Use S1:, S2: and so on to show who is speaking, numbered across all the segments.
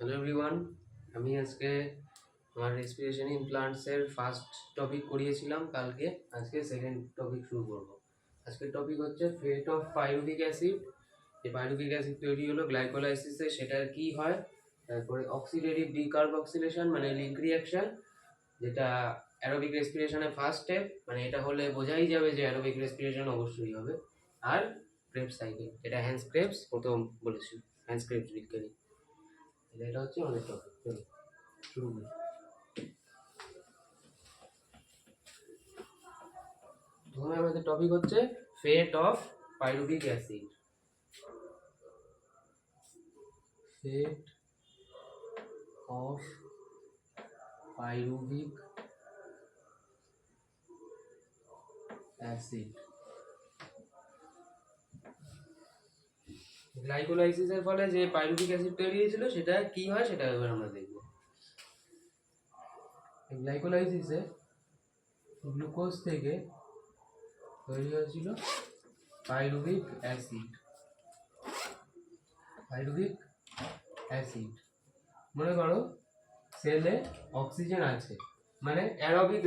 S1: Hello everyone, আমি আজকে আমার রেসপিরেশন ইন প্লান্টসের ফার্স্ট টপিক করিয়েছিলাম কালকে। আজকে সেকেন্ড টপিক শুরু করব। আজকের টপিক হচ্ছে ফেট অফ পাইরুভিক অ্যাসিড। যে পাইরুভিক অ্যাসিড তৈরি হলো গ্লাইকোলাইসিসে, সেটার কি হয়। তারপরে অক্সিডেটিভ ডিকার্বক্সিলেশন মানে লিঙ্ক রিঅ্যাকশন, যেটা অ্যারোবিক রেসপিরেশনের ফার্স্ট স্টেপ, মানে এটা হলে বোঝাই যাবে যে অ্যারোবিক রেসপিরেশন অবশ্যই হবে। আর ক্রেবস সাইকেল, যেটা হ্যান্স ক্রেবস প্রথম বলেছিল, হ্যান্স ক্রেবস বিজ্ঞানী। এটা হচ্ছে অনেক টপিক। চলো শুরু করি। প্রথমে আমাদের টপিক হচ্ছে fate of pyruvic acid. Fate of pyruvic acid. গ্লাইকোলাইসিসের ফলে যে পাইরুভিক অ্যাসিড তৈরি হয়েছিল সেটা কি হয় সেটা এবার আমরা দেখব। গ্লাইকোলাইসিসে গ্লুকোজ থেকে তৈরি হয়েছিল পাইরুভিক অ্যাসিড। পাইরুভিক অ্যাসিড, মনে করো সেলে অক্সিজেন আছে, মানে অ্যারোবিক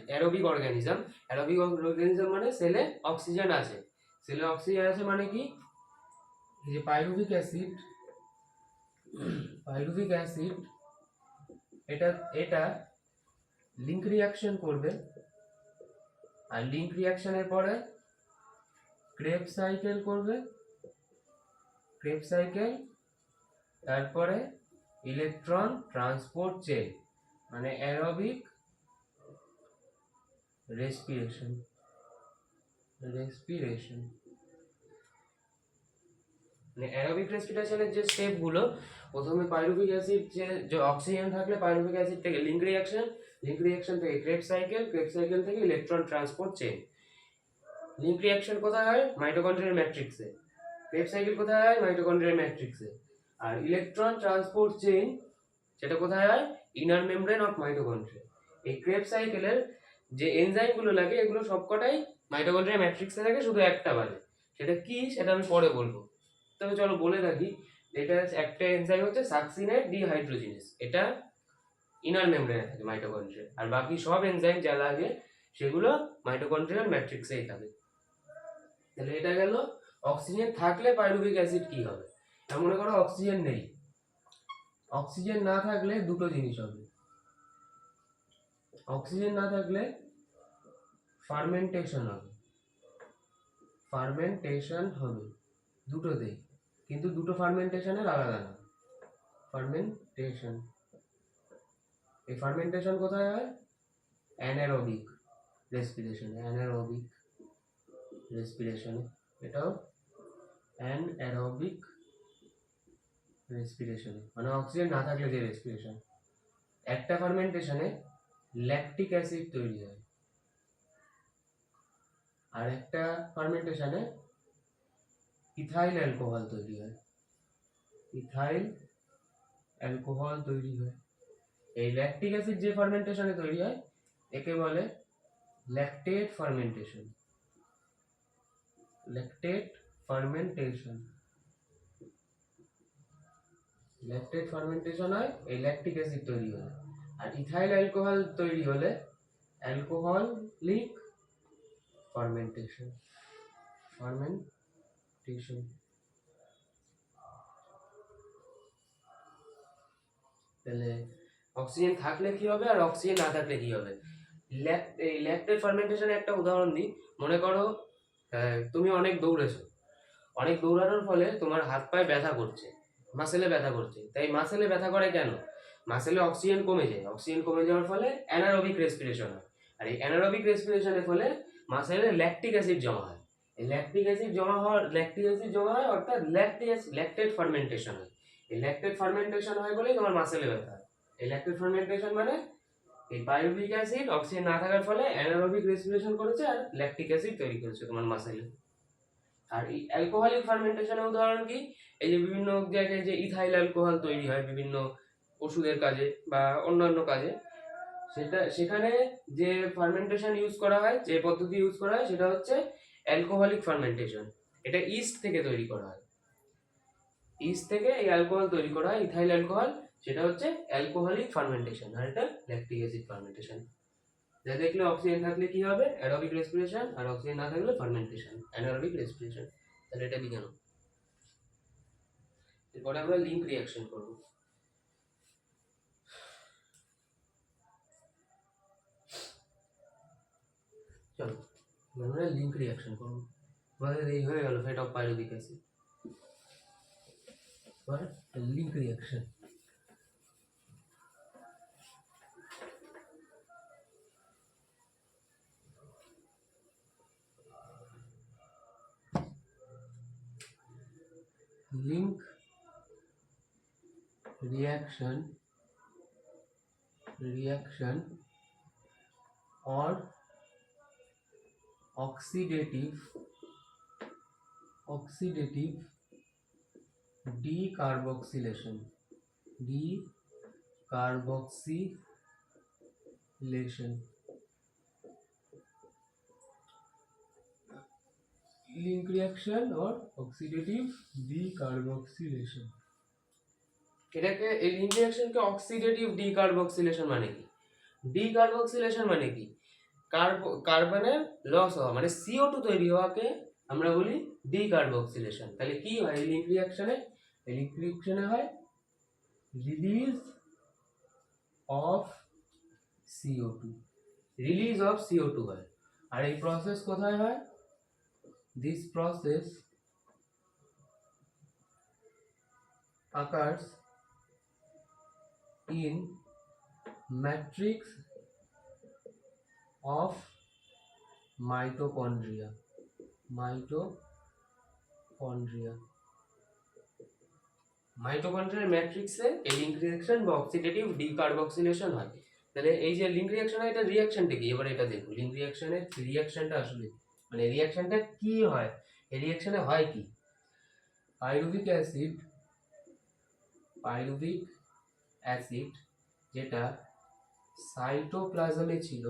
S1: অ্যারোবিক অর্গানিজম মানে সেলে অক্সিজেন আছে। সেলে অক্সিজেন আছে মানে কি, যে পাইরুভিক অ্যাসিড এটা লিঙ্ক রিঅ্যাকশন করবে, আর লিঙ্ক রিঅ্যাকশনের পরে ক্রেবস সাইকেল করবে। তারপরে ইলেকট্রন ট্রান্সপোর্ট চেইন মানে অ্যারোবিক রেসপিরেশন। মানে অ্যারোবিক রেসপিরেশনের যে স্টেপগুলো, প্রথমে পাইরুভিক অ্যাসিড যে অক্সিজেন থাকলে পাইরুভিক অ্যাসিড থেকে লিঙ্ক রিঅ্যাকশন থেকে ক্রেবস সাইকেল থেকে electron transport chain. Link reaction কোথায় হয়? মাইটোকন্ড্রিয়াল ম্যাট্রিক্সে। ক্রেবস সাইকেল কোথায় হয়? মাইটোকন্ড্রিয়াল ম্যাট্রিক্সে। আর ইলেকট্রন ট্রান্সপোর্ট চেইন সেটা কোথায় হয়? Inner membrane of mitochondria. এই ক্রেবস সাইকেলের যে এনজাইমগুলো লাগে এগুলো সবকটাই মাইটোকন্ড্রিয়াল ম্যাট্রিক্সে থাকে, শুধু একটা বাদে। সেটা কি সেটা আমি পরে বলবো, তবে চলো বলে রাখি। এটা একটা এনজাইম হচ্ছে সাকসিনেট ডিহাইড্রোজিনেস, এটা ইনার মেমব্রেনে থাকে মাইটোকন্ড্রিয়া। আর বাকি সব এনজাইম যা লাগে সেগুলো মাইটোকন্ড্রিয়াল ম্যাট্রিক্সেই থাকে। তাহলে এটা গেল অক্সিজেন থাকলে পাইরুভিক অ্যাসিড কি হবে। মনে করো অক্সিজেন নেই, অক্সিজেন না থাকলে দুটো জিনিস হবে। অক্সিজেন না থাকলে ফার্মেন্টেশন হবে দুটোতেই, কিন্তু দুটো ফার্মেন্টেশনের আলাদা না। এই ফার্মেন্টেশন কোথায় হয়? অ্যানারোবিক রেসপিরেশনে। এটাও অ্যানারোবিক রেসপিরেশনে, মানে অক্সিজেন না থাকলে যে রেসপিরেশন। একটা ফার্মেন্টেশনে ল্যাকটিক অ্যাসিড তৈরি হয়, আর একটা ফার্মেন্টেশনে ইথাইল অ্যালকোহল তৈরি হয়। এই ল্যাকটিক অ্যাসিড যে ফার্মেন্টেশনে তৈরি হয় একে বলে ল্যাকটেট ফার্মেন্টেশন। হয় এই ল্যাকটিক অ্যাসিড তৈরি হলে, আর ইথাইল অ্যালকোহল তৈরি হলে অ্যালকোহলিক ফার্মেন্টেশন। তাহলে অক্সিজেন থাকলে কি হবে আর অক্সিজেন না থাকলে কি হবে। ল্যাকটেট ফার্মেন্টেশনের একটা উদাহরণ দিই। মনে করো তুমি অনেক দৌড়ানোর ফলে তোমার হাত পায়ে ব্যথা করছে, মাসেলে ব্যথা করছে। তাই মাসেলে ব্যথা করে কেন? মাসেলে অক্সিজেন কমে যায়, অক্সিজেন কমে যাওয়ার ফলে অ্যানারোবিক রেসপিরেশন হয়। আর এই অ্যানারোবিক রেসপিরেশনের ফলে মাসেলে ল্যাকটিক অ্যাসিড জমা হয়। এই ল্যাকটিক অ্যাসিড জমা হয় অর্থাৎ ল্যাকটেট ফার্মেন্টেশন হয়। এই ল্যাকটেট ফার্মেন্টেশন হয় বলেই তোমার মাসেলে ব্যথা হয়। এই ল্যাকটেট ফার্মেন্টেশন মানে এই পাইরুভিক অ্যাসিড অক্সিজেন না থাকার ফলে অ্যানারোবিক রেসপিরেশন করেছে আর ল্যাকটিক অ্যাসিড তৈরি করেছে তোমার মাসেলে। আর এই অ্যালকোহলিক ফার্মেন্টেশনের উদাহরণ কি? এই যে বিভিন্ন জায়গায় যে ইথাইল অ্যালকোহল তৈরি হয় বিভিন্ন ওষুধের কাজে বা অন্যান্য কাজে, সেখানে যে ফার্মেন্টেশন ইউজ করা হয়, যে পদ্ধতি ইউজ করা হয় সেটা হচ্ছে অ্যালকোহলিক ফার্মেন্টেশন। এটা ইস্ট থেকে তৈরি করা হয়। ইস্ট থেকে এই অ্যালকোহল তৈরি করা হয়, ইথাইল অ্যালকোহল। সেটা হচ্ছে অ্যালকোহলিক ফার্মেন্টেশন, আর এটা ল্যাকটিক অ্যাসিড ফার্মেন্টেশন। যা দেখলে অক্সিজেন থাকলে কি হবে, অ্যারোবিক রেসপিরেশন, আর অক্সিজেন না থাকলে ফার্মেন্টেশন, অ্যানারোবিক রেসপিরেশন। তাহলে এটা বিজ্ঞান। এরপরে আমরা লিঙ্ক রিঅ্যাকশন করব। চলো আমরা লিঙ্ক রিঅ্যাকশন করব। আমাদের এই হয়ে গেল ফেট অফ পাইরুভিক অ্যাসিড। এবার link reaction. link reaction or oxidative decarboxylation link reaction or oxidative decarboxylation। এটাকে এই লিঙ্ক রিঅ্যাকশনকে অক্সিডেটিভ ডিকার্বক্সিলেশন মানে কি? ডিকার্বক্সিলেশন মানে কি? কার্বনের লস হওয়া, মানে CO2 তৈরি হওয়াকে আমরা বলি ডিকার্বক্সিলেশন। তাহলে কি হয় এই লিঙ্ক রিঅ্যাকশনে? এই লিঙ্ক রিঅ্যাকশনে হয় রিলিজ অফ CO2 হয়। আর এই প্রসেস কোথায় হয়? This process occurs in matrix of mitochondria। মাইটোকন্ড্রিয়ার ম্যাট্রিক্সে এই লিঙ্ক রিঅ্যাকশন বা অক্সিডেটিভ ডিকার্বক্সিলেশন হয়। তাহলে এই যে লিঙ্ক রিঅ্যাকশন হয়, এটা রিঅ্যাকশনটা কি? এবার এটা দেখো লিঙ্ক রিঅ্যাকশনের রিঅ্যাকশনটা আসলে মানে রিঅ্যাকশনটা কি হয়, এই রিঅ্যাকশনে হয় কি? পাইরুভিক অ্যাসিড যেটা সাইটোপ্লাজমে ছিল,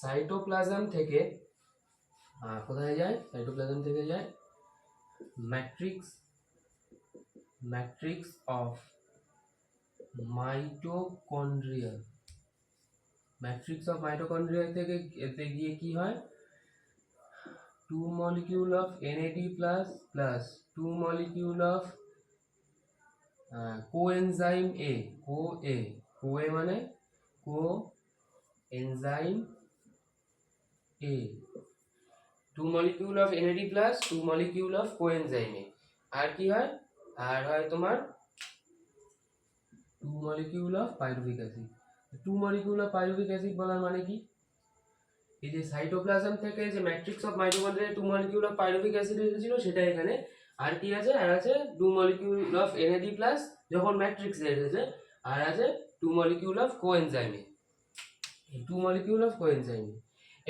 S1: সাইটোপ্লাজম থেকে কোথায় যায়? সাইটোপ্লাজম থেকে যায় matrix of mitochondria. Matrix of mitochondria থেকে এতে গিয়ে কি হয়? 2 molecule of NAD plus 2 molecule of coenzyme A, CoA মানে coenzyme A, 2 molecule of NAD plus 2 molecule of coenzyme A। আর কি হয়? আর হয় তোমার 2 molecule of pyruvic acid। 2 molecule of pyruvic acid বলার মানে কি? এই যে সাইটোপ্লাজম থেকে যে matrix of mitochondria 2 molecule of pyruvic acid এসেছিল সেটা এখানে। আর কি আছে? আর আছে 2 molecule of NAD plus যখন ম্যাট্রিক্সে এসেছে, আর আছে 2 molecule of coenzyme A, 2 molecule of coenzyme A।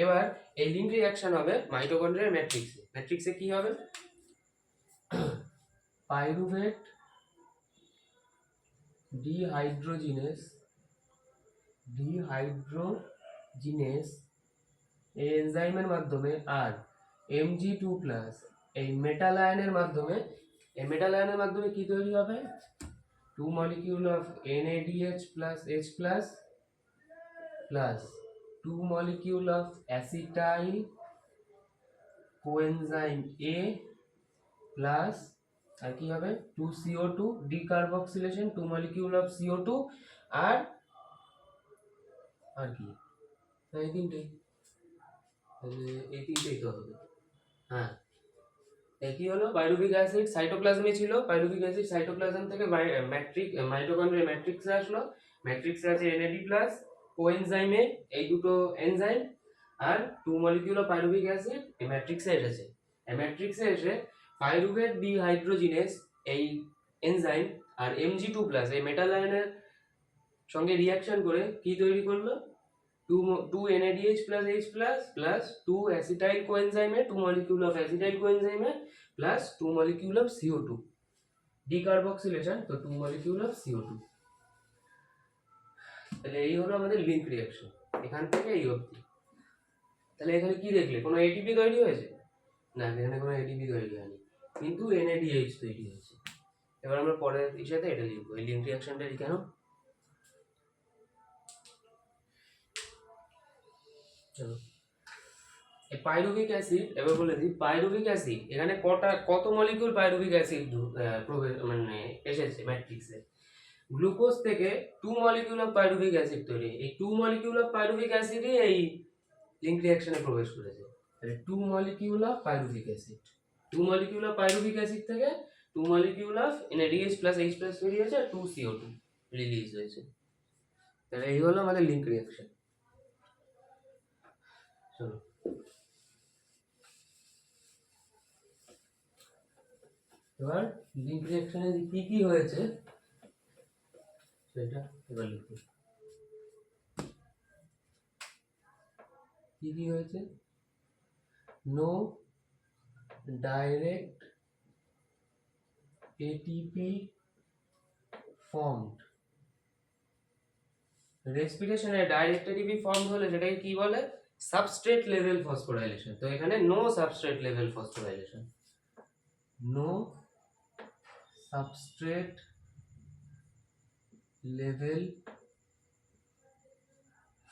S1: এবার এই লিঙ্ক রিঅ্যাকশন হবে মাইটোকন্ড্রিয়ার ম্যাট্রিক্সে কি হবে? পাইরুভেট ডিহাইড্রোজিনেস এই এনজাইমের মাধ্যমে আর Mg2+ এই মেটাল আয়নের মাধ্যমে, এই মেটাল আয়নের মাধ্যমে কি তৈরি হবে? 2 molecule of NADH plus H plus 2 molecule of acetyl coenzyme A plus আর কি হবে? 2 CO2 decarboxylation, 2 molecule of CO2 আর কি? এই তিনটেই, এই তিনটেই তো হবে। হ্যাঁ, কি হলো? পাইরুভিক অ্যাসিড সাইটোপ্লাজমে ছিল, পাইরুভিক অ্যাসিড সাইটোপ্লাজম থেকে মাইটোকন্ড্রিয়া ম্যাট্রিক্সে আসলো। ম্যাট্রিক্সে আছে NAD প্লাস কোএনজাইমে এই দুটো এনজাইম, আর 2 molecule of পাইরুভিক অ্যাসিড এই ম্যাট্রিক্সে এসেছে। এই ম্যাট্রিক্সে এসে পাইরুভেট ডিহাইড্রোজিনেস এই এনজাইম আর Mg2+ এই মেটাল আয়নের সঙ্গে রিঅ্যাকশন করে কি তৈরি করলো? 2 NADH plus H plus 2 acetyl coenzyme 2 molecule of acetyl coenzyme plus 2 molecule of CO2 decarboxylation, তো 2 molecule of CO2। তাহলে এই হলো আমাদের লিঙ্ক রিঅ্যাকশন এখান থেকে এই অবধি। তাহলে এখানে কি দেখলে? কোনো এটিপি তৈরি হয়েছে না? এখানে কোনো এটিপি তৈরি হয়নি, কিন্তু NADH তৈরি হয়েছে। এবার আমরা পরের ইস্যুতে এটা লিখবো, এই লিঙ্ক রিঅ্যাকশনটা লিখে নাও। চলো, এই পাইরুভিক অ্যাসিড, এবার বলে দিই পাইরুভিক অ্যাসিড এখানে কত মলিকিউল পাইরুভিক অ্যাসিড মানে এসেছে ম্যাট্রিক্সে। গ্লুকোজ থেকে 2 মলিকিউল অফ পাইরুভিক অ্যাসিড তৈরি, এই 2 মলিকিউল অফ পাইরুভিক অ্যাসিডই এই লিঙ্ক রিঅ্যাকশনে প্রবেশ করেছে। তাহলে 2 molecule of pyruvic acid, 2 molecule of pyruvic acid থেকে 2 molecule of NADH plus H plus তৈরি হয়েছে, 2 CO2 রিলিজ হয়েছে। তাহলে এই হলো আমাদের লিঙ্ক রিঅ্যাকশন। চলো, এবার লিঙ্ক রিঅ্যাকশনে কি কি হয়েছে সেটা এবার লিখো। কি কি হয়েছে? নো ডাইরেক্ট ATP formed, রেসপিরেশনে ডাইরেক্ট ATP ফর্ম হলে সেটাকে কি বলে? Substrate level phosphorylation. তো এখানে no substrate level phosphorylation, no substrate level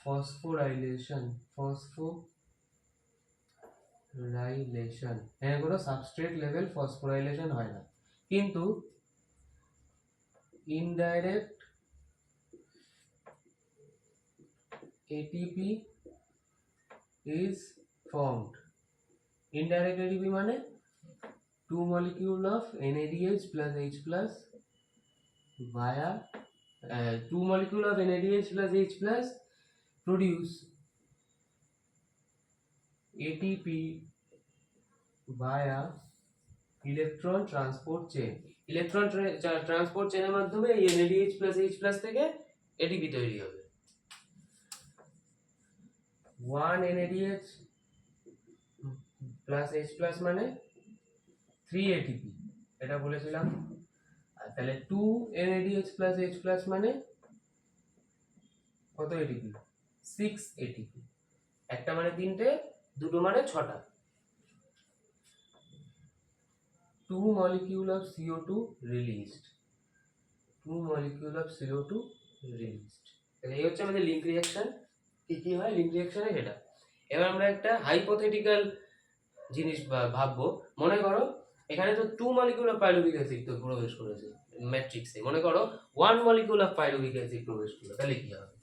S1: phosphorylation, এখানে কোনো সাবস্ট্রেট লেভেল ফসফোরাইলেশন হয় না, কিন্তু indirect ATP is formed. Indirect ATP মানে 2 molecule of NADH plus H plus via 2 molecule of NADH plus H plus produce ATP via electron transport chain. Electron transport চেনের মাধ্যমে এই NADH plus H plus থেকে ATP তৈরি হবে। 1 NADH plus H plus মানে 3 ATP, এটা বলেছিলাম। আর তাহলে 2 NADH প্লাস H প্লাস মানে কত ATP? 6 ATP। একটা মানে 3টে, দুটো মানে 6টা। 2 molecule of CO2 released, 2 molecule of CO2 released। তাহলে এই হচ্ছে আমাদের লিঙ্ক রিঅ্যাকশন। কি কি হয় লিঙ্ক রিঅ্যাকশনে সেটা। এবার আমরা একটা হাইপোথেটিক্যাল জিনিস ভাববো। মনে করো এখানে তো 2 মলিকিউল অফ পাইরুভিক অ্যাসিড তো প্রবেশ করেছে ম্যাট্রিক্সে, মনে করো 1 মলিকিউল অফ পাইরুভিক অ্যাসিড প্রবেশ করলো, তাহলে কি হবে?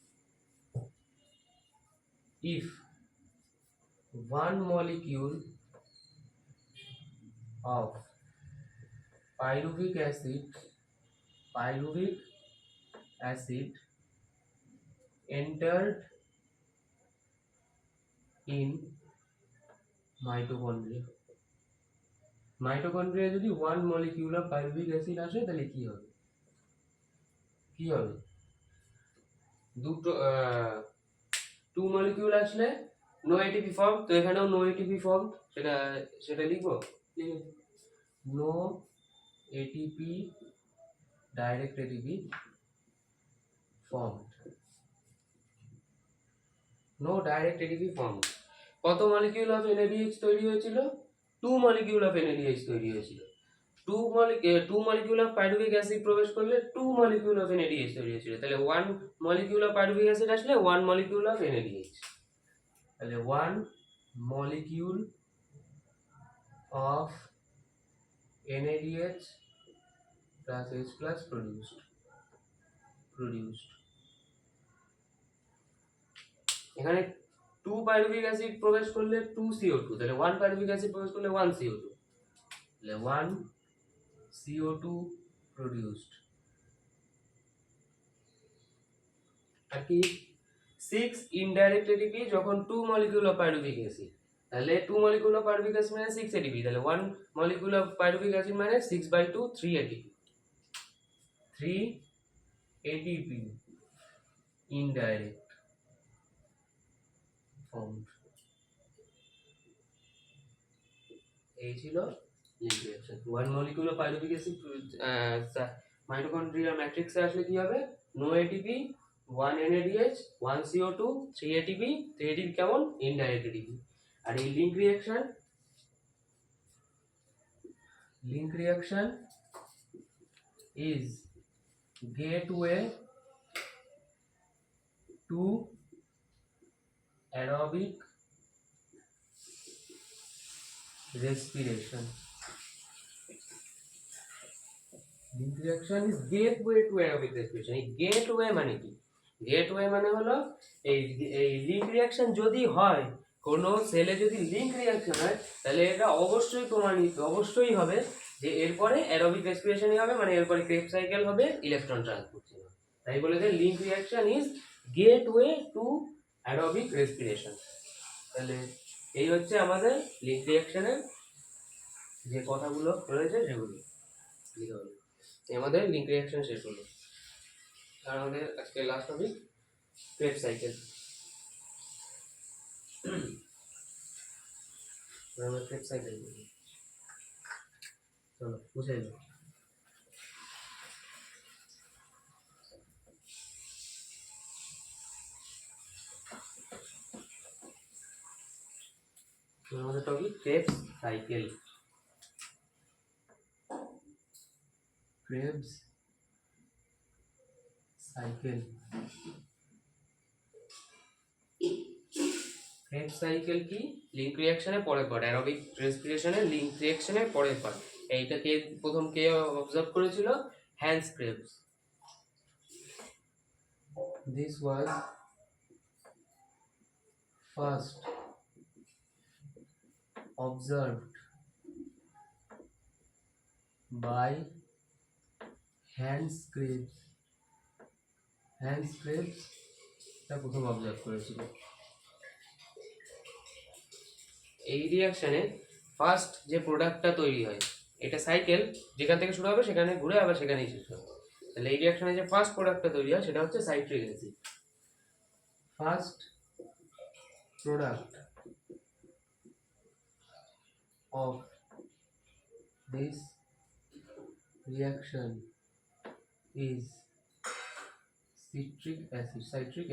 S1: If 1 molecule of pyruvic acid entered in mitochondria যদি 1 molecule of pyruvic acid আসে তাহলে কি হবে? দুটো 2 molecule আসলে নো ATP ফর্ম, তো এখানেও নো ATP ফর্ম, সেটা লিখবো। No ATP direct ATP formed, no direct ATP formed। কত মলিকিউল অফ NADH তৈরি হয়েছিল? 2 মলিকিউল অফ NADH তৈরি হয়েছিল। 2 মলিকিউল অফ পাইরুভিক অ্যাসিড প্রবেশ করলে 2 মলিকিউল অফ NADH তৈরি হয়েছিল। তাহলে 1 মলিকিউল অফ পাইরুভিক অ্যাসিড আসলে 1 মলিকিউল অফ NADH, তাহলে 1 molecule of NADH plus H plus produced। এখানে 2 পাইরুভিক অ্যাসিড প্রবেশ করলে 2 CO2, তাহলে 1 পাইরুভিক অ্যাসিড প্রবেশ করলে 1 CO2, তাহলে 1 CO2 produced। আর কি 6 ইনডাইরেক্ট ATP যখন 2 মলিকিউল অফ পাইরুভিক অ্যাসিড, তাহলে 2 মলিকিউল অফ পাইরুভিক অ্যাসিড মানে 6 ATP, তাহলে 1 মলিকিউল অফ পাইরুভিক অ্যাসিড মানে 6/2 3 ATP, 3 ATP indirect formed। এই ছিল link reaction. 1 molecule of pyruvic acid mitochondrial ম্যাট্রিক্সে আসলে কি হবে? No ATP, 1 NADH, 1 CO2, 3 ATP, 3 ATP কেমন? Indirect ATP। আর এই link reaction is gateway to aerobic respiration. Link reaction is gateway to aerobic respiration. এই gateway মানে কি? গেটওয়ে মানে হলো এই এই লিঙ্ক রিঅ্যাকশন যদি হয়, কোনো সেলে যদি লিঙ্ক রিঅ্যাকশন হয়, তাহলে এটা অবশ্যই প্রমাণিত অবশ্যই হবে যে এরপরে অ্যারোবিক রেসপিরেশনই হবে, মানে এরপরে ক্রেবস সাইকেল হবে, ইলেকট্রন ট্রান্সপোর্ট হবে। তাই বলেছে link reaction is gateway to aerobic respiration. তাহলে এই হচ্ছে আমাদের লিঙ্ক রিঅ্যাকশনের যে কথাগুলো রয়েছে সেগুলো লিখে হবে। আমাদের লিঙ্ক রিঅ্যাকশন শেষ হলো। আর আমাদের আজকে লাস্ট টপিক ক্রেবস সাইকেল। আমরা ক্রেবস সাইকেল বলি। চলো বুঝে যাও। আমাদের topic Krebs cycle. Krebs cycle. Krebs cycle কি? লিঙ্ক রিঅ্যাকশনের পরের পার্ট, অ্যারোবিক রেসপিরেশনের লিঙ্ক রিঅ্যাকশনের পরের পার্ট। এইটা কে প্রথম কে অবজার্ভ করেছিল? Hans Krebs. This was first observed by Hans Krebs. Hans Krebs তা প্রথম অবজার্ভ করেছিল। এই রিঅ্যাকশনে ফার্স্ট যে প্রোডাক্টটা তৈরি হয়, এটা সাইকেল, যেখান থেকে শুরু হবে সেখানে ঘুরে আবার সেখানেই শেষ হবে। তাহলে এই রিঅ্যাকশনে যে ফার্স্ট প্রোডাক্টটা তৈরি হয় সেটা হচ্ছে citric acid. First product of this reaction is citric acid. Citric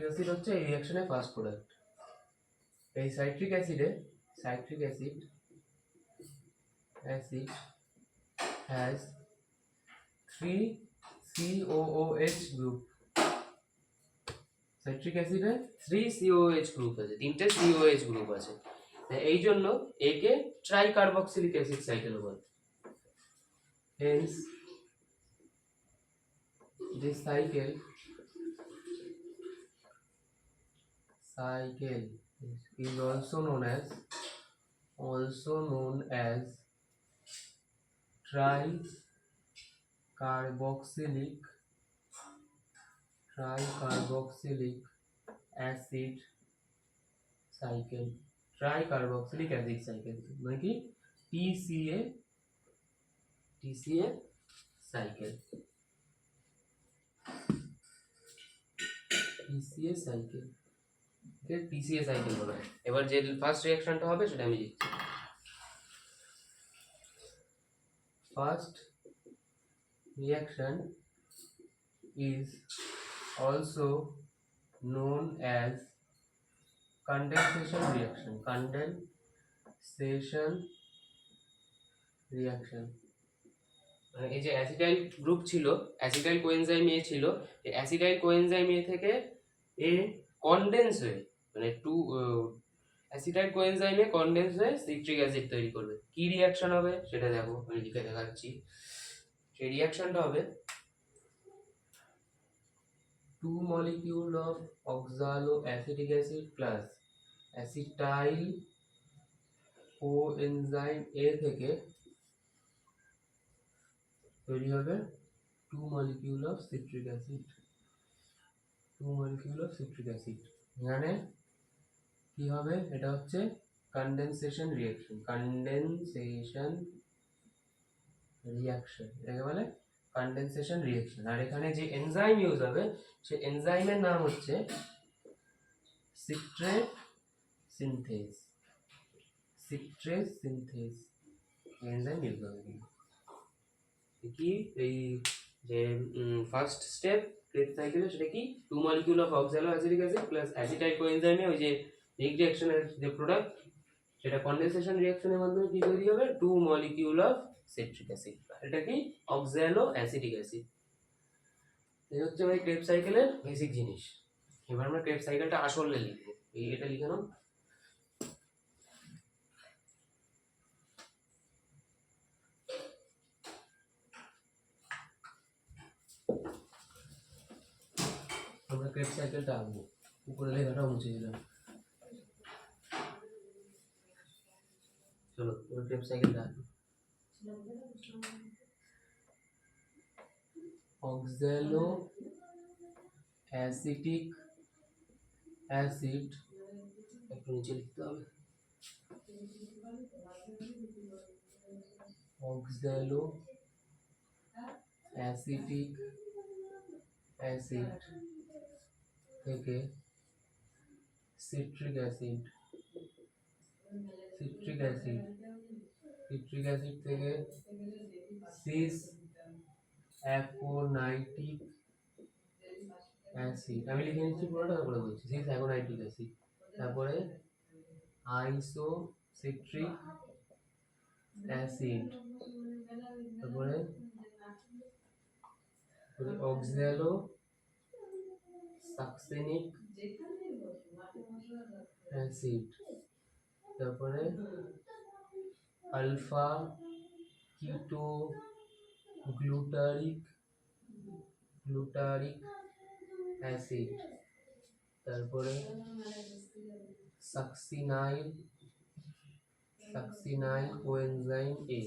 S1: acid হচ্ছে এই রিঅ্যাকশনের ফার্স্ট প্রোডাক্ট। এই citric acid has 3 COOH group. Citric অ্যাসিডে 3 COOH গ্রুপ আছে, 3টে COOH গ্রুপ আছে। এই জন্য একে ট্রাইকার্বক্সিলিক অ্যাসিড সাইকেল বলে। Hence this cycle is also known as tricarboxylic acid cycle. Tricarboxylic acid cycle মানে কি? TCA cycle. TCA cycle বলা হয়। এবার যে ফার্স্ট রিঅ্যাকশনটা হবে সেটা আমি লিখছি। First reaction is also known as condensation reaction. মানে এই যে অ্যাসিটাইল গ্রুপ ছিল, অ্যাসিটাইল কোএনজাইম এ ছিল, এই অ্যাসিটাইল কোএনজাইম এ থেকে এ কনডেন্স হয়ে, মানে অ্যাসিটাইল কোএনজাইমে কনডেন্স হয়ে সিট্রিক অ্যাসিড তৈরি করবে। কি রিঅ্যাকশন হবে সেটা দেখো, আমি লিখে দেখাচ্ছি। সেই রিঅ্যাকশনটা হবে 2 molecule of oxaloacetic acid plus acetyl coenzyme A থেকে তৈরি হবে 2 molecule of citric acid. এখানে কি হবে? এটা হচ্ছে কনডেনসেশন রিঅ্যাকশন। এটাকে বলে কনডেনসেশন রিঅ্যাকশন। আর এখানে যে এনজাইম ইউজ হবে সেই এনজাইমের নাম হচ্ছে সিট্রেট সিনথেজ। এনজাইম ইউজ হবে কি? এই যে ফার্স্ট স্টেপ ক্রেবস সাইকেলে সেটা কি? 2 molecule of oxaloacetic acid plus acetyl coenzyme ওই যে রিঅ্যাকশনের যে প্রোডাক্ট সেটা কনডেনসেশন রিঅ্যাকশনের মাধ্যমে কি তৈরি হবে, 2 মলিকিউল অফ সিট্রিক অ্যাসিড। এটা কি অক্সালো অ্যাসিটিক অ্যাসিড। এই হচ্ছে ভাই ক্রেবস সাইকেলের বেসিক জিনিস। এবার আমরা ক্রেবস সাইকেলটা আসলে লিখবো। এটা লিখে নাও। আমরা ক্রেবস সাইকেলটা আঁকবো। উপরে লেখাটা মুছে দিলাম। চলো ক্রেবস সাইকেলটা আঁকবো। অক্সালো অ্যাসিটিক অ্যাসিড, একটু নিচে লিখতে হবে, অক্সালো অ্যাসিটিক অ্যাসিড থেকে citric acid, citric acid, citric acid থেকে সিস অ্যাকোনাইটিক অ্যাসিড, আমি লিখে নিচ্ছি পুরোটা, তারপরে বলছি। সিস অ্যাকোনাইটিক অ্যাসিড, তারপরে আইসো সিট্রিক অ্যাসিড, তারপরে অক্সালো সাকসেনিক অ্যাসিড, তারপরে আলফা কিটো গ্লুটারিক অ্যাসিড, তারপরে সাকসিনাইল কোএনজাইম এ,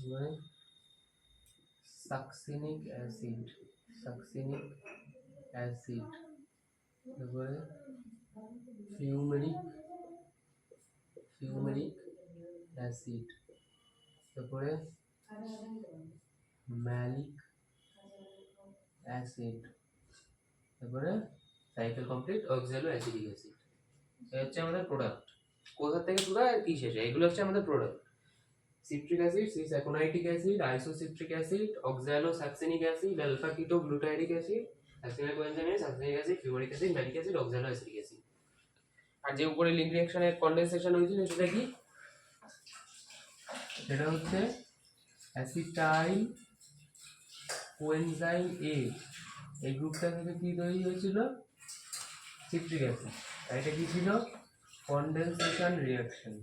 S1: মানে সাকসিনিক অ্যাসিড, তারপরে ফিউমেরিক অ্যাসিড, তারপরে ম্যালিক অ্যাসিড, তারপরে সাইকেল কমপ্লিট অক্সালো অ্যাসিটিক অ্যাসিড। এই হচ্ছে আমাদের প্রোডাক্ট। কোথা থেকে শুরু হয় আর কি শেষে, এগুলো হচ্ছে আমাদের product. Citric acid, cis aconitic acid, isocitric acid, oxalosuccinic acid, alpha ketoglutaric acid, succinic coenzyme A, succinic acid, fumaric acid, malic acid, oxaloacetic acid. আর যে উপরে লিঙ্ক রিঅ্যাকশনের কনডেনসেশন হয়েছিল সেটা কি, সেটা হচ্ছে অ্যাসিটাইল কোএনজাইম এ। এই গ্রুপটা থেকে কি তৈরি হয়েছিল, সিট্রিক অ্যাসিড। এটা কি ছিল, কনডেনসেশন রিঅ্যাকশন।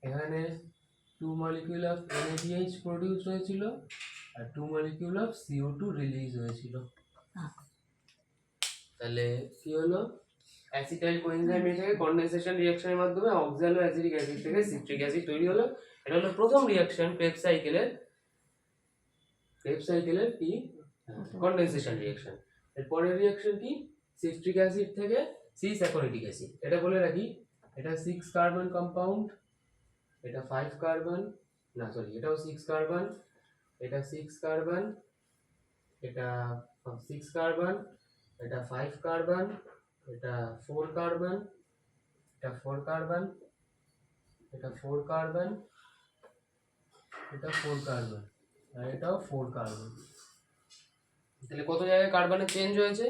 S1: এখানে 2 মলিকিউল অফ NADH প্রডিউস হয়েছিল আর 2 মলিকিউল অফ CO2 রিলিজ হয়েছিল। তাহলে কি হলো, অ্যাসিটাইল কোএনজাইম এ থেকে কনডেনসেশন রিঅ্যাকশনের মাধ্যমে অক্সালো অ্যাসিটিক অ্যাসিড থেকে সিট্রিক অ্যাসিড তৈরি হলো। এটা হলো প্রথম রিঅ্যাকশন ক্রেবস সাইকেলের কি কনডেনসেশন রিঅ্যাকশন। এর পরের রিঅ্যাকশন কি, সিট্রিক অ্যাসিড থেকে সিস অ্যাকোনিটিক অ্যাসিড। এটা বলে রাখি, এটা 6 কার্বন কম্পাউন্ড, এটা 5 কার্বন, না সরি এটাও 6 কার্বন, এটা 6 কার্বন, এটা 6 কার্বন, এটা 5 কার্বন, এটা 4 কার্বন, এটা 4 কার্বন, এটা 4 কার্বন, এটা 4 কার্বন, আর এটাও 4 কার্বন। তাহলে কত জায়গায় কার্বনের চেঞ্জ হয়েছে,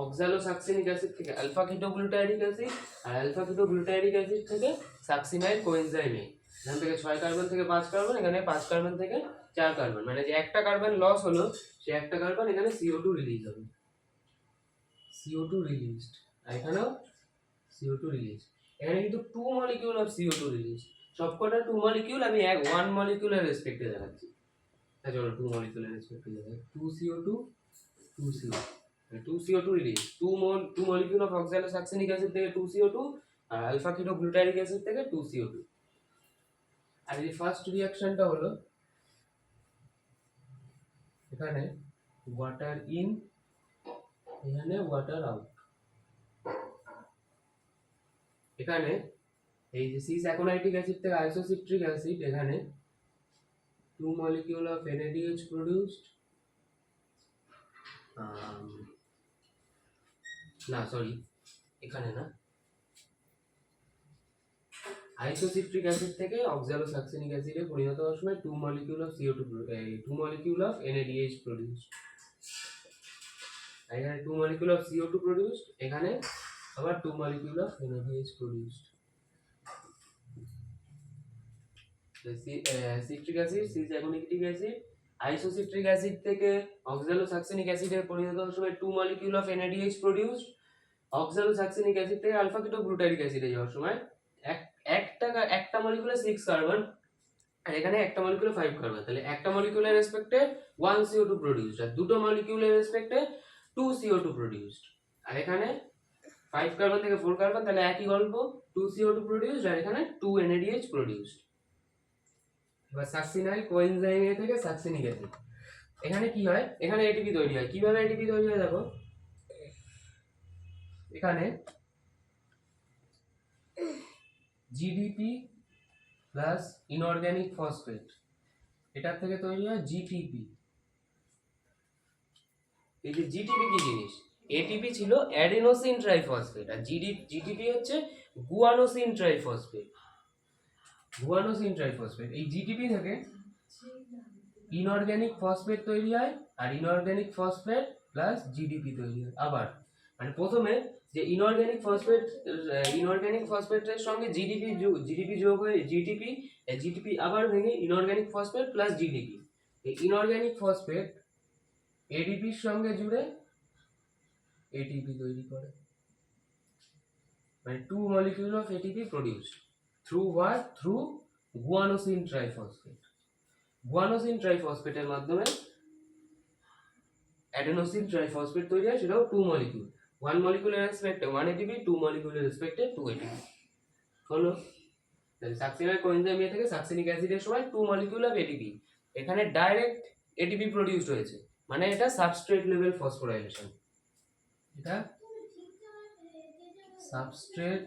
S1: অক্সালো সাকসেনিক অ্যাসিড থেকে আলফা কিটো গ্লুটারিক অ্যাসিড, আর আলফা কিটো গ্লুটারিক অ্যাসিড থেকে সাকসিনাইল কোএনজাইম এ। এখান থেকে 6 কার্বন থেকে 5 কার্বন, এখানে 5 কার্বন থেকে 4 কার্বন, মানে যে একটা কার্বন লস হলো সে একটা কার্বন এখানে CO2 রিলিজ হবে, CO2 রিলিজড, আর এখানেও CO2 রিলিজ। এখানে কিন্তু 2 মলিকিউল অফ CO2 রিলিজ, সবকটা 2 মলিকিউল আমি 1 মলিকিউলের রেসপেক্টে দেখাচ্ছি। চলো 2 মলিকিউলের রেসপেক্টে দেখাই, 2CO2 2CO2 release, 2 molecule of oxalosuccinic acid থেকে 2CO2 আর আলফা কিটো গ্লুটারিক অ্যাসিড থেকে 2CO2। আর এই ফার্স্ট রিঅ্যাকশনটা হলো এখানে ওয়াটার ইন, এখানে ওয়াটার আউট। এখানে এই যে সিস অ্যাকোনাইটিক অ্যাসিড থেকে আইসোসিট্রিক অ্যাসিড, এখানে 2 মলিকিউল অফ NADH প্রোডিউসড, না সরি এখানে না, আইসোসিট্রিক অ্যাসিড থেকে অক্সালো সাকসেনিক অ্যাসিডে পরিণত হওয়ার সময় 2 molecule of CO2 2 molecule of NADH produced. আর এখানে 2 মলিকিউল অফ CO2 প্রডিউসড, এখানে আবার 2 molecule of NADH produced. Citric acid, cis aconitic acid, isocitric acid থেকে অক্সালোসাকসিনিক অ্যাসিডে পরিণত হওয়ার সময় 2 molecule of NADH produced. Oxalosuccinic acid থেকে আলফা কিটোগ্লুটারিক অ্যাসিডে যাওয়ার সময় একটা মলিকিউলে 6 কার্বন, আর এখানে একটা মলিকিউলে 5 কার্বন, তাহলে একটা মলিকিউলের রেসপেক্টে 1 CO2 প্রডিউসড, আর দুটো মলিকিউলের রেসপেক্টে 2 CO2 প্রডিউসড। আর এখানে 5 কার্বন থেকে 4 কার্বন, তাহলে একই গল্প, 2 CO2 প্রডিউসড, আর এখানে 2 NADH প্রডিউসড। এবার সাকসিনাইল কোএনজাইম এ থেকে সাকসিনিক অ্যাসিড, এখানে কি হয়, এখানে এটিপি তৈরি হয়। কিভাবে এটিপি তৈরি হয় দেখো, এখানে জিডিপি প্লাস ইনঅর্গানিক ফসফেট, এটার থেকে তৈরি হয় জিটিপি। এই যে জিটিপি কি জিনিস, এটিপি ছিল অ্যাডিনোসিন ট্রাইফসফেট, আর জিটিপি হচ্ছে গুয়ানোসিন ট্রাইফসফেট। গুয়ানোসিন ট্রাইফসফেট, এই জিটিপি থেকে ইনঅর্গানিক ফসফেট তৈরি হয়, আর ইনঅর্গানিক ফসফেট প্লাস জিডিপি তৈরি হয়। আবার মানে প্রথমে যে ইনঅর্গানিক ফসফেটের সঙ্গে জিডিপি যোগ হয়ে জিটিপি আবার ভেঙে ইনঅর্গানিক ফসফেট প্লাস জিডিপি, এই ইনঅর্গানিক ফসফেট এডিপির সঙ্গে জুড়ে এটিপি তৈরি করে, মানে 2 molecule of ATP produced through what, through guanosine triphosphate. Guanosine ট্রাইফসফেটের মাধ্যমে অ্যাডেনোসিন ট্রাইফসফেট তৈরি হয়, সেটাও 2 মলিকিউল, 1 মলিকিউলের রেসপেক্টে 1 এটিপি, 2 মলিকিউলের রেসপেক্টে 2 এটিপি হলো। তাহলে সাকসিনাইল কোএনজাইম এ থেকে সাকসিনিক অ্যাসিডের সময় 2 মলিকিউল অফ এটিপি, এখানে ডাইরেক্ট এটিপি প্রডিউসড হয়েছে, মানে এটা সাবস্ট্রেট লেভেল ফসফোরাইলেশন, এটা substrate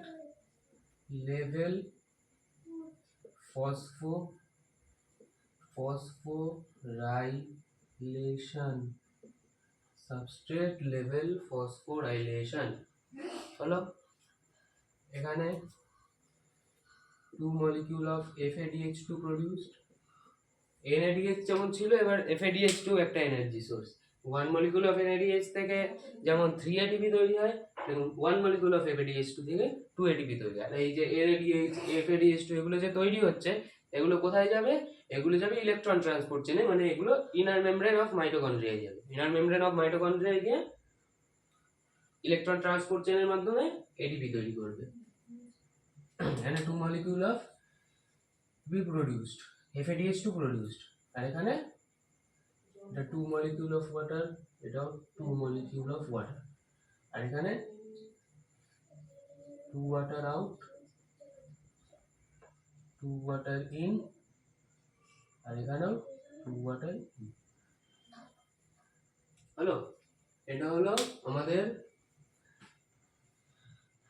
S1: level phosphorylation, substrate level phosphorylation হলো। এখানে 2 molecule of FADH2 produced. NADH যেমন ছিল, এবার FADH2 একটা energy source. 1 molecule of NADH থেকে যেমন 3 ATP তৈরি হয়, এবং 1 মলিকিউল অফ FADH2 থেকে 2 ATP তৈরি হয়। এই যে NADH, FADH2 এগুলো যে তৈরি হচ্ছে, এগুলো কোথায় যাবে, এগুলো যাবে ইলেকট্রন ট্রান্সপোর্ট চেনে, মানে এগুলো ইনার মেমব্রেন অফ মাইটোকন্ড্রিয়ায় যাবে। ইনার মেমব্রেন অফ মাইটোকন্ড্রিয়ায় গিয়ে ইলেকট্রন ট্রান্সপোর্ট চেনের মাধ্যমে ATP তৈরি করবে। এখানে 2 molecule of B produced, FADH2 produced, আর এখানে এটা 2 মলিকিউল অফ ওয়াটার, এটাও 2 মলিকিউল অফ ওয়াটার, আর এখানে 2 ওয়াটার আউট, 2 ওয়াটার ইন, আর এখানেও 2 ওয়াটার ইন হলো। এটা হলো আমাদের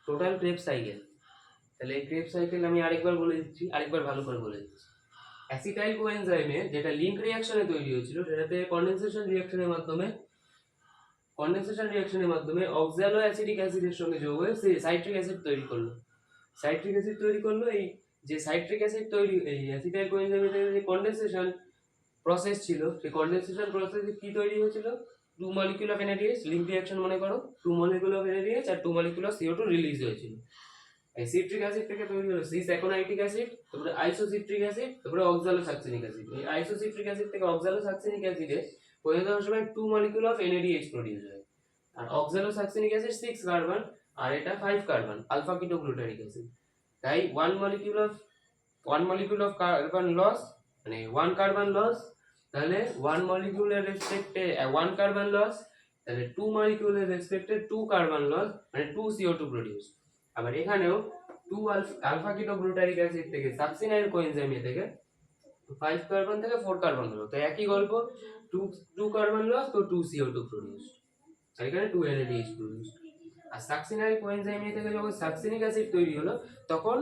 S1: টোটাল ক্রেবস সাইকেল। তাহলে এই ক্রেবস সাইকেল আমি আরেকবার বলে দিচ্ছি, আরেকবার ভালো করে বলে দিচ্ছি। অ্যাসিটাইল কোএনজাইমে যেটা লিঙ্ক রিঅ্যাকশনে তৈরি হয়েছিল, সেটাতে কনডেনসেশন রিঅ্যাকশনের মাধ্যমে অক্সালো অ্যাসিটিক অ্যাসিডের সঙ্গে যোগ হয়ে সে সাইট্রিক অ্যাসিড তৈরি করলো। এই যে সাইট্রিক অ্যাসিড তৈরি, এই অ্যাসিটাইল কোএনজাইমের যে কনডেনসেশন প্রসেস ছিল, সেই কনডেনসেশন প্রসেসে কি তৈরি হয়েছিল, 2 molecule of NADH link reaction মনে করো, 2 মলিকিউল অফ NADH আর 2 মলিকিউল অফ CO2 রিলিজ হয়েছিল। এই সিট্রিক অ্যাসিড থেকে তৈরি হলো সিস অ্যাকোনাইটিক অ্যাসিড, তারপরে আইসোসিট্রিক অ্যাসিড, তারপরে অক্সালোসাকসিনিক অ্যাসিড। এই আইসোসিট্রিক অ্যাসিড থেকে অক্সালোসাকসিনিক অ্যাসিডে পরিণত হওয়ার সময় 2 মলিকিউল অফ NADH প্রডিউস হয়, আর অক্সালোসাকসিনিক অ্যাসিড 6 কার্বন, আর এটা 5 কার্বন আলফা কিটোগ্লুটারিক অ্যাসিড। তাই 1 মলিকিউল অফ কার্বন লস, মানে 1 কার্বন লস, তাহলে 1 মলিকিউলের রেসপেক্টে 1 কার্বন লস, তাহলে 2 মলিকিউলের রেসপেক্টে 2 কার্বন লস, মানে 2 CO2 প্রডিউস। আবার এখানেও 2 আলফা কিটোগ্লুটারিক অ্যাসিড থেকে সাকসিনাইল কোএনজাইম থেকে 5 কার্বন থেকে 4 কার্বন হলো, তো একই গল্প, 2 কার্বন লস, তো 2 CO2 প্রডিউস, আর এখানে 2 NADH প্রডিউস। আর সাকসিনাইল কোএনজাইম থেকে যখন সাকসিনিক অ্যাসিড তৈরি হলো, তখন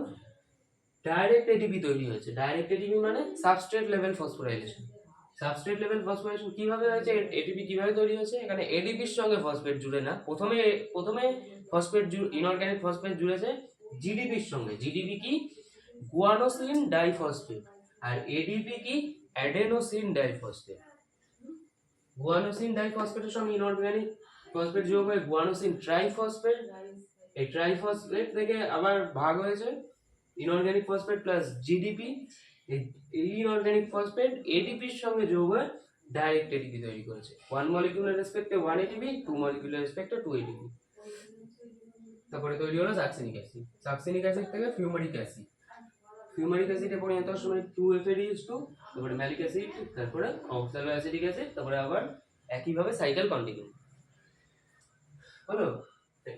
S1: ডাইরেক্ট এটিপি তৈরি হয়েছে। ডাইরেক্ট এটিপি মানে substrate level phosphorylation. Substrate level phosphorylation কিভাবে হয়েছে, এটিপি কিভাবে তৈরি হয়েছে, এখানে এডিপির সঙ্গে ফসফেট জুড়ে না, প্রথমে ফসফেট ইনঅর্গানিক ফসফেট জুড়েছে জিডিপির সঙ্গে। জিডিপি কি, গুয়ানোসিন ডাইফসফেট, আর এডিপি কি, অ্যাডেনোসিন ডাইফসফেট। গুয়ানোসিন ডাইফসফেটের সঙ্গে ইনঅর্গানিক ফসফেট যোগ হয়ে গুয়ানোসিন ট্রাইফসফেট, এই ট্রাইফসফেট থেকে আবার ভাগ হয়েছে ইনঅর্গানিক ফসফেট প্লাস জিডিপি, এই ইনঅর্গানিক ফসফেট এটিপির সঙ্গে যোগ হয়ে ডাইরেক্ট এটিপি তৈরি করেছে। 1 মলিকিউলার রেসপেক্টে 1 এটিপি, 2 মলিকিউলার রেসপেক্টে 2 এটিপি। তারপরে তৈরি হলো সাকসিনিক অ্যাসিড। সাকসিনিক অ্যাসিড থেকে ফিউমারিক অ্যাসিড, ফিউমারিক অ্যাসিডে পরিণত হওয়ার সময় 2FADH2, তারপরে ম্যালিক অ্যাসিড, তারপরে অক্সালো অ্যাসিটিক অ্যাসিড, তারপরে আবার একইভাবে সাইকেল কন্টিনিউ হলো।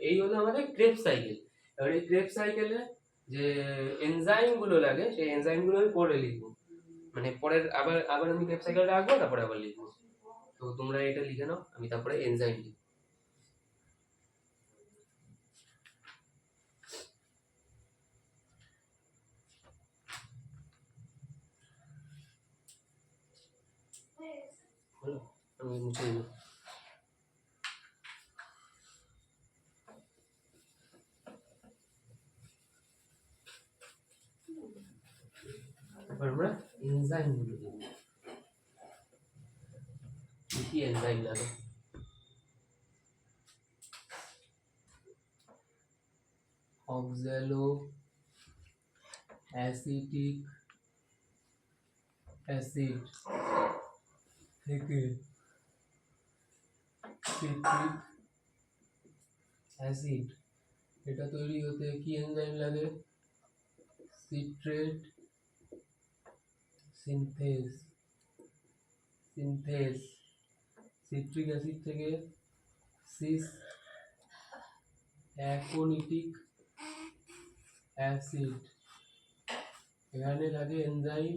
S1: এই হলো আমাদের ক্রেবস সাইকেল। এবার এই ক্রেবস সাইকেলে যে এনজাইম গুলো লাগে সেই এনজাইম গুলো আমি পরে লিখবো, মানে পরের আবার আবার আমি ক্রেবস সাইকেলটা রাখবো, তারপরে আবার লিখবো। তো তোমরা এটা লিখে নাও, আমি তারপরে এনজাইম লিখবো। হলো, আমি মুছে দেবো। আমরা এনজাইম গুলো দেবো, কি এনজাইম লাগে। অক্সালো অ্যাসিটিক অ্যাসিড থেকে সিট্রিক অ্যাসিড, এটা তৈরি হতে কি এনজাইম লাগে? সিট্রেট সিনথেস, সিট্রিক অ্যাসিড থেকে সিস অ্যাকোনিটিক অ্যাসিড, এখানে লাগে enzyme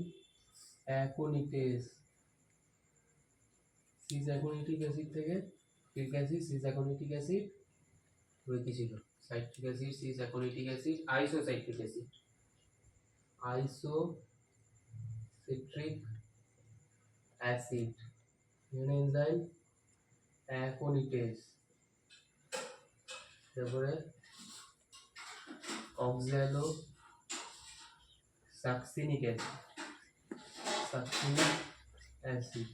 S1: aconitase. Cis aconitic acid থেকে citric acid, cis aconitic acid কি ছিল? Citric acid, cis aconitic acid, isocitric acid, isocitric acid, এখানে এনজাইম অ্যাকোনিটেস। তারপরে oxalosuccinic acid, succinic acid,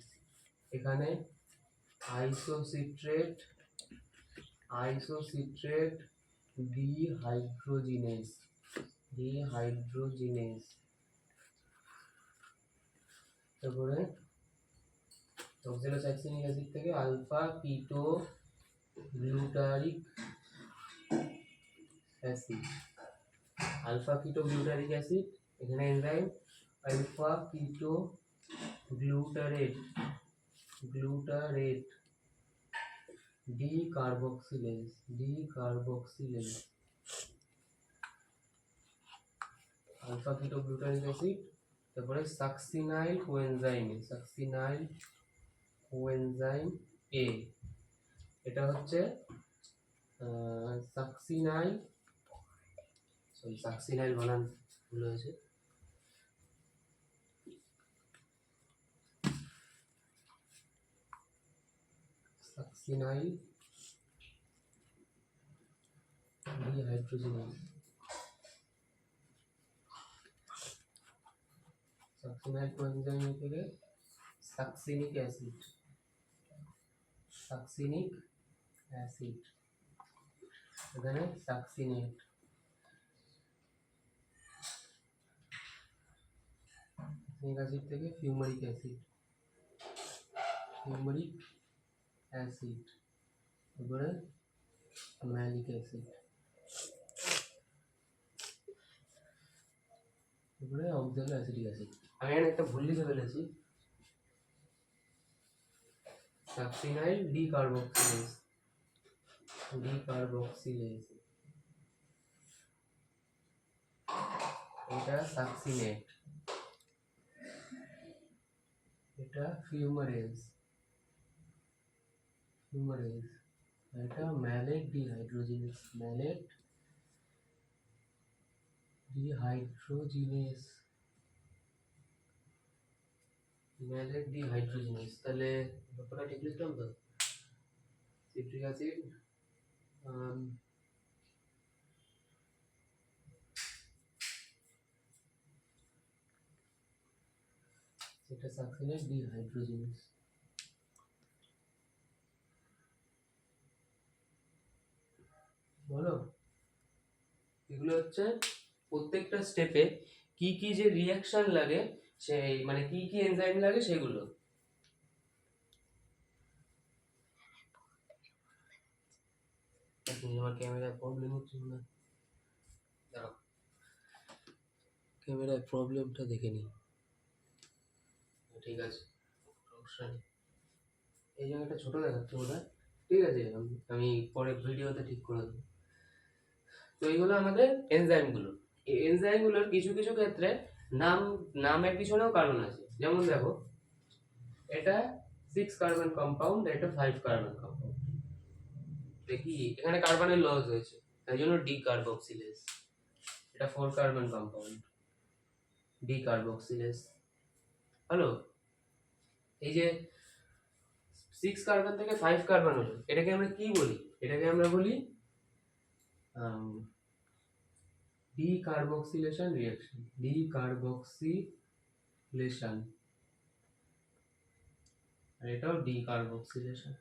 S1: এখানে isocitrate dehydrogenase, তারপরে oxalosuccinic acid থেকে আলফা কিটো গ্লুটারিক অ্যাসিড, এখানে enzyme alpha ketoglutarate decarboxylase, alpha ketoglutaric acid. তারপরে succinyl coenzyme A, এটা হচ্ছে succinyl বানান ভুল হয়েছে, সাকসিনাইল ডিহাইড্রোজিনেজ, সাকসিনাইল কোএনজাইম থেকে সাকসিনিক অ্যাসিড, এখানে সাকসিনেট, অ্যাসিড থেকে ফিউমারিক অ্যাসিড, তারপরে ম্যালিক অ্যাসিড, তারপরে অক্সালো অ্যাসিটিক অ্যাসিড। আমি এখানে একটা ভুল লিখে ফেলেছি, সাকসিনাইল ডিকার্বক্সিলেজ, এটা সাকসিনেট, এটা ফিউমারেজ, এটা ম্যালেট ডিহাইড্রোজিনেজ, তাহলে ব্যাপারটা ঠিক লিখলাম তো? সিট্রিক অ্যাসিড এটা সাকসিনেট ডিহাইড্রোজিনেজ, বলো, এগুলো হচ্ছে প্রত্যেকটা স্টেপে কি কি যে রিয়াকশন লাগে, সেই মানে কি কি এনজাইম লাগে সেগুলো। আমার ক্যামেরায় প্রবলেম হচ্ছে না, দাঁড়াও ক্যামেরায় প্রবলেমটা দেখে নিই। ঠিক আছে, সমস্যা নেই। এই জায়গাটা ছোট দেখাচ্ছে বোধ হয়, ঠিক আছে আমি পরে ভিডিওতে ঠিক করে দেবো। তো এইগুলো আমাদের এনজাইমগুলো। এই এনজাইমগুলোর কিছু কিছু ক্ষেত্রে নাম নামের পিছনেও কারণ আছে। যেমন দেখো, এটা 6 কার্বন কম্পাউন্ড, এটা 5 কার্বন কম্পাউন্ড। দেখি এখানে কার্বনের লস হয়েছে, তাই জন্য ডি কার্বক্সিলেজ। এটা 4 carbon compound, D carboxylase. Hello, এই যে 6 কার্বন থেকে 5 কার্বন হলো, এটাকে আমরা কি বলি? এটাকে আমরা বলি ডিকার্বক্সিলেশন রিঅ্যাকশন। ডিকার্বক্সিলেশন, আর এটাও ডিকার্বক্সিলেশন।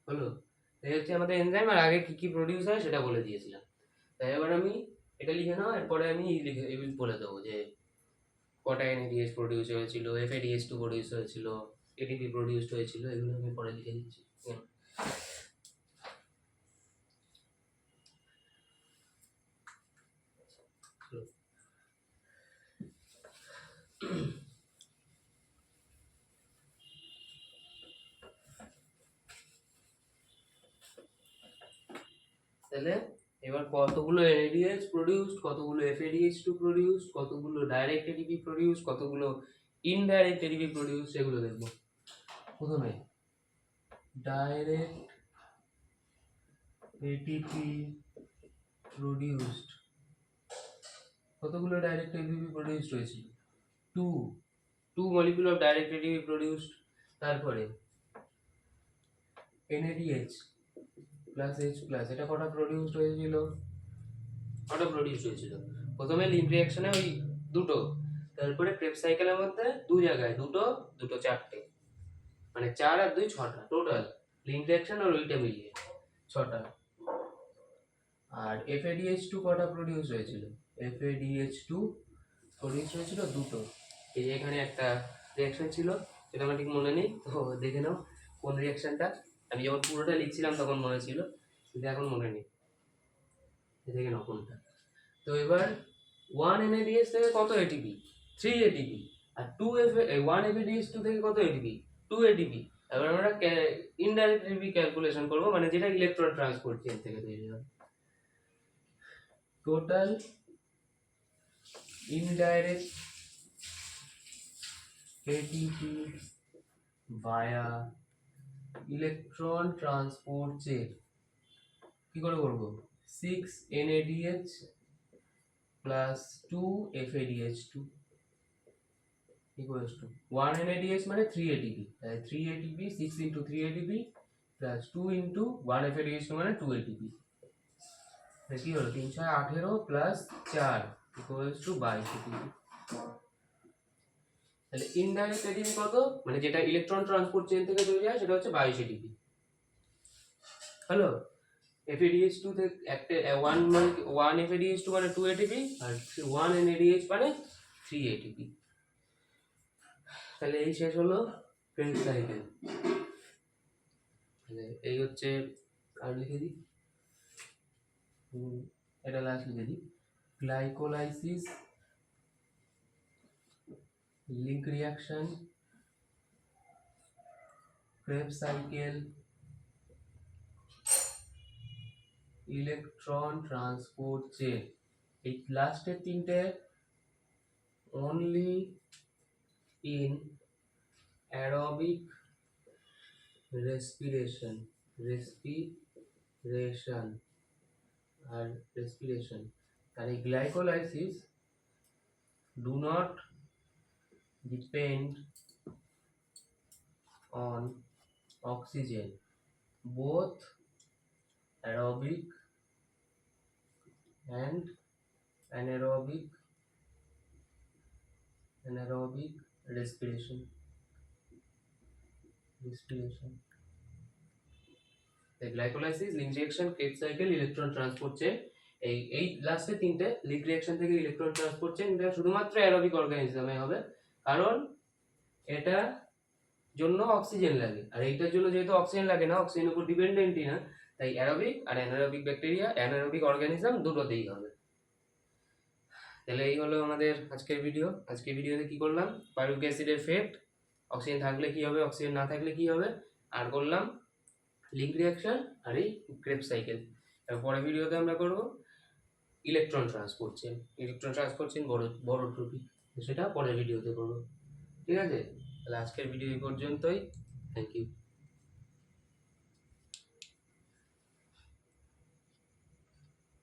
S1: হলো, এই হচ্ছে আমাদের এনজাইম। আর আগে কি কি প্রডিউস হয় সেটা বলে দিয়েছিলাম। তাই এবার আমি এটা লিখে নাও, এরপরে আমি লিখে বলে দেবো যে কটা এনএডিএইচ প্রডিউস হয়েছিল, এফএডিএইচ2 প্রডিউস হয়েছিল, এটিপি প্রডিউসড হয়েছিল, এগুলো আমি পরে লিখে দিচ্ছি। তাহলে এবার কতগুলো এনএডিএইচ প্রডিউসড, কতগুলো এফএডিএইচ2 প্রডিউসড, কতগুলো ডাইরেক্ট এটিপি প্রডিউসড, কতগুলো ইনডাইরেক্ট এটিপি প্রডিউসড, সেগুলো দেখবো। প্রথমে ডাইরেক্ট এটিপি প্রডিউসড, কতগুলো ডাইরেক্ট এটিপি প্রডিউসড হয়েছিল? 2 molecule of direct ATP produced. তারপরে NADH প্লাস H প্লাস, এটা কটা প্রডিউসড হয়েছিল? কটা প্রডিউস হয়েছিল? প্রথমে লিঙ্ক রিঅ্যাকশনে ওই দুটো, তারপরে ক্রেবস সাইকেলের মধ্যে দু জায়গায় দুটো, দুটো চারটে, মানে 4 আর 2 6টা টোটাল লিঙ্ক রিঅ্যাকশন আর ওইটা মিলিয়ে 6টা। আর FADH2 কটা প্রডিউস হয়েছিল? FADH2 প্রডিউস হয়েছিল দুটো। এই যে এখানে একটা রিঅ্যাকশন ছিল, সেটা আমার ঠিক মনে নেই, তো দেখে নাও কোন রিঅ্যাকশনটা। আমি যখন পুরোটা লিখছিলাম তখন মনে ছিল, কিন্তু এখন মনে নেই, দেখে নাও কোনটা। তো এবার 1 NADH থেকে কত এটিপি? 3 এটিপি। আর 1 FADH2 থেকে কত এটিপি? 2 এটিপি। এবার আমরা ইনডাইরেক্ট এটিপি ক্যালকুলেশন করব, মানে যেটা ইলেকট্রন ট্রান্সপোর্ট চেইন থেকে তৈরি হয়। টোটাল ইনডাইরেক্ট এটিপি ভায়া ইলেকট্রন ট্রান্সপোর্ট চেইন কি করে করব? 6 NADH plus 2 FADH2 equals to 1 NADH মানে 3 ATP, তাই 3 ATP 6 into 3 ATP plus 2 into 1 FADH2 মানে 2 ATP। কি হলো? 3 6 18 প্লাস 4 equals to 22 ATP। তাহলে ইনডাইরেক্ট এটিপি কত? মানে যেটা ইলেকট্রন ট্রান্সপোর্ট চেইন থেকে তৈরি হয় সেটা হচ্ছে 22 এটিপি। হ্যালো, FADH2 থেকে একটা 1 FADH2 মানে 2 এটিপি, আর 1 NADH মানে 3 এটিপি। তাহলে এই শেষ হলো ক্রেবস সাইকেল। এই হচ্ছে, আর লিখে দিই, এটা লাস্ট লিখে দিই। Glycolysis, link reaction, Krebs cycle, electron transport chain. এই লাস্টের তিনটে অনলি ইন অ্যারোবিক respiration আর respiration। আর এই glycolysis do not depend on oxygen, both aerobic and anaerobic anaerobic respiration, glycolysis, link reaction, Krebs cycle, electron transport chain. এই লাস্টে তিনটে link reaction থেকে ইলেকট্রন ট্রান্সপোর্ট চেইন, এটা শুধুমাত্র অ্যারোবিক অর্গানিজমে হবে, কারণ এটা জন্য অক্সিজেন লাগে, আর এইটার জন্য যেহেতু অক্সিজেন লাগে না, অক্সিজেনের উপর ডিপেন্ডেন্টই না, তাই অ্যারোবিক আর অ্যানারোবিক ব্যাকটেরিয়া, অ্যানারোবিক অর্গানিজম দুটোতেই হবে। তাহলে এই হলো আমাদের আজকের ভিডিও। আজকের ভিডিওতে কি করলাম, পাইরুভিক অ্যাসিডের ফেট, অক্সিজেন থাকলে কি হবে, অক্সিজেন না থাকলে কি হবে, আর করলাম লিঙ্ক রিঅ্যাকশন আর এই ক্রেবস সাইকেল। পরের ভিডিওতে আমরা করব electron transport chain. Electron transport chain বড় টপিক, সেটা পরের ভিডিওতে করব। ঠিক আছে, তাহলে আজকের ভিডিও এই পর্যন্তই। Thank you.